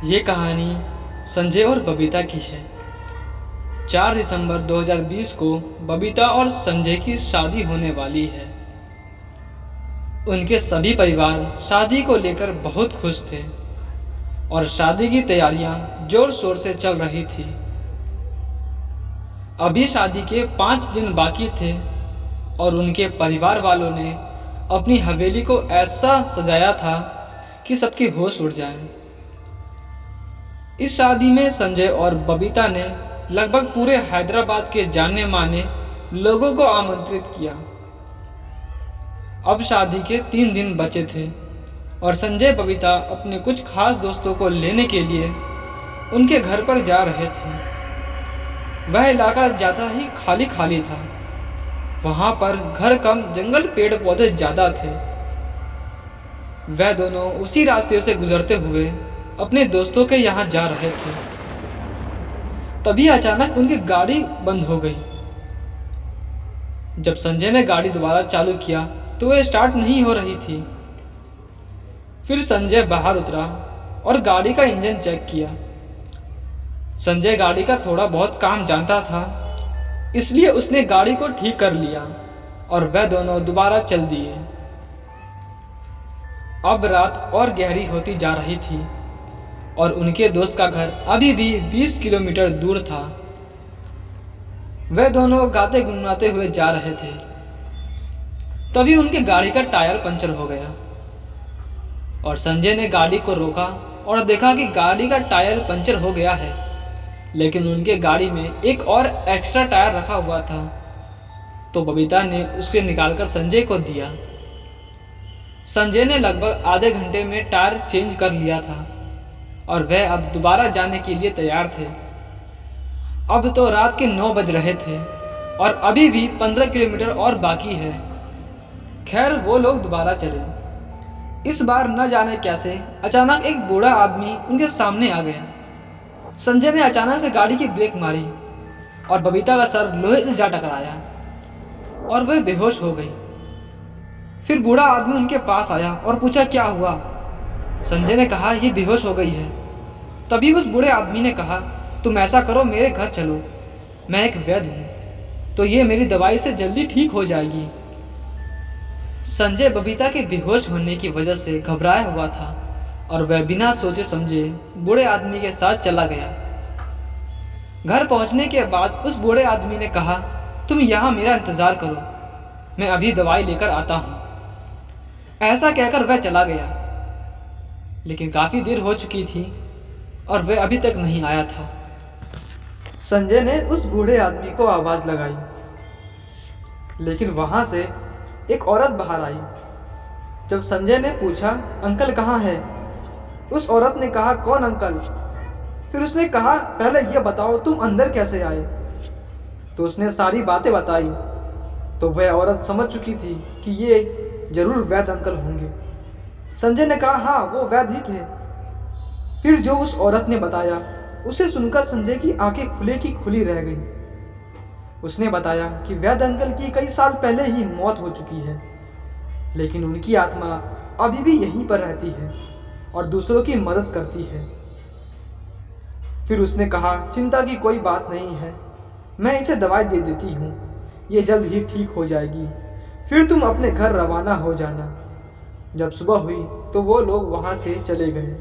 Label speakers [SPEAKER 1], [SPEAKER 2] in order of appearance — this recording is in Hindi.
[SPEAKER 1] ये कहानी संजय और बबीता की है। 4 दिसंबर 2020 को बबीता और संजय की शादी होने वाली है। उनके सभी परिवार शादी को लेकर बहुत खुश थे और शादी की तैयारियां जोर शोर से चल रही थी। अभी शादी के 5 दिन बाकी थे और उनके परिवार वालों ने अपनी हवेली को ऐसा सजाया था कि सबकी होश उड़ जाए। इस शादी में संजय और बबीता ने लगभग पूरे हैदराबाद के जाने माने लोगों को आमंत्रित किया। अब शादी के 3 दिन बचे थे और संजय बबीता अपने कुछ खास दोस्तों को लेने के लिए उनके घर पर जा रहे थे। वह इलाका ज़्यादा ही खाली खाली था। वहाँ पर घर कम, जंगल पेड़ पौधे ज़्यादा थे। वह दोनों उसी रास्ते से गुजरते हुए अपने दोस्तों के यहाँ जा रहे थे। तभी अचानक उनकी गाड़ी बंद हो गई। जब संजय ने गाड़ी दोबारा चालू किया तो वह स्टार्ट नहीं हो रही थी। फिर संजय बाहर उतरा और गाड़ी का इंजन चेक किया। संजय गाड़ी का थोड़ा बहुत काम जानता था, इसलिए उसने गाड़ी को ठीक कर लिया और वह दोनों दोबारा चल दिए। अब रात और गहरी होती जा रही थी और उनके दोस्त का घर अभी भी 20 किलोमीटर दूर था। वे दोनों गाते गुनगुनाते हुए जा रहे थे। तभी उनकी गाड़ी का टायर पंचर हो गया और संजय ने गाड़ी को रोका और देखा कि गाड़ी का टायर पंचर हो गया है, लेकिन उनके गाड़ी में एक और एक्स्ट्रा टायर रखा हुआ था। तो बबीता ने उसके निकालकर संजय को दिया। संजय ने लगभग आधे घंटे में टायर चेंज कर लिया था और वह अब दोबारा जाने के लिए तैयार थे। अब तो रात के 9 बज रहे थे और अभी भी 15 किलोमीटर और बाकी है। खैर, वो लोग दोबारा चले। इस बार न जाने कैसे अचानक एक बूढ़ा आदमी उनके सामने आ गया। संजय ने अचानक से गाड़ी की ब्रेक मारी और बबीता का सर लोहे से जा टकराया और वह बेहोश हो गई। फिर बूढ़ा आदमी उनके पास आया और पूछा, क्या हुआ? संजय ने कहा, ये बेहोश हो गई है। तभी उस बूढ़े आदमी ने कहा, तुम ऐसा करो, मेरे घर चलो, मैं एक वैद्य हूँ, तो ये मेरी दवाई से जल्दी ठीक हो जाएगी। संजय बबीता के बेहोश होने की वजह से घबराया हुआ था और वह बिना सोचे समझे बूढ़े आदमी के साथ चला गया। घर पहुंचने के बाद उस बूढ़े आदमी ने कहा, तुम यहाँ मेरा इंतजार करो, मैं अभी दवाई लेकर आता हूँ। ऐसा कहकर वह चला गया, लेकिन काफ़ी देर हो चुकी थी और वह अभी तक नहीं आया था। संजय ने उस बूढ़े आदमी को आवाज़ लगाई, लेकिन वहाँ से एक औरत बाहर आई। जब संजय ने पूछा, अंकल कहाँ है? उस औरत ने कहा, कौन अंकल? फिर उसने कहा, पहले ये बताओ तुम अंदर कैसे आए? तो उसने सारी बातें बताई। तो वह औरत समझ चुकी थी कि ये जरूर वैद्य अंकल होंगे। संजय ने कहा, हाँ वो वैद्य ही थे। फिर जो उस औरत ने बताया उसे सुनकर संजय की आंखें खुले की खुली रह गईं। उसने बताया कि वैद्य अंकल की कई साल पहले ही मौत हो चुकी है, लेकिन उनकी आत्मा अभी भी यहीं पर रहती है और दूसरों की मदद करती है। फिर उसने कहा, चिंता की कोई बात नहीं है, मैं इसे दवाई दे देती हूँ, ये जल्द ही ठीक हो जाएगी। फिर तुम अपने घर रवाना हो जाना। जब सुबह हुई तो वो लोग वहाँ से चले गए।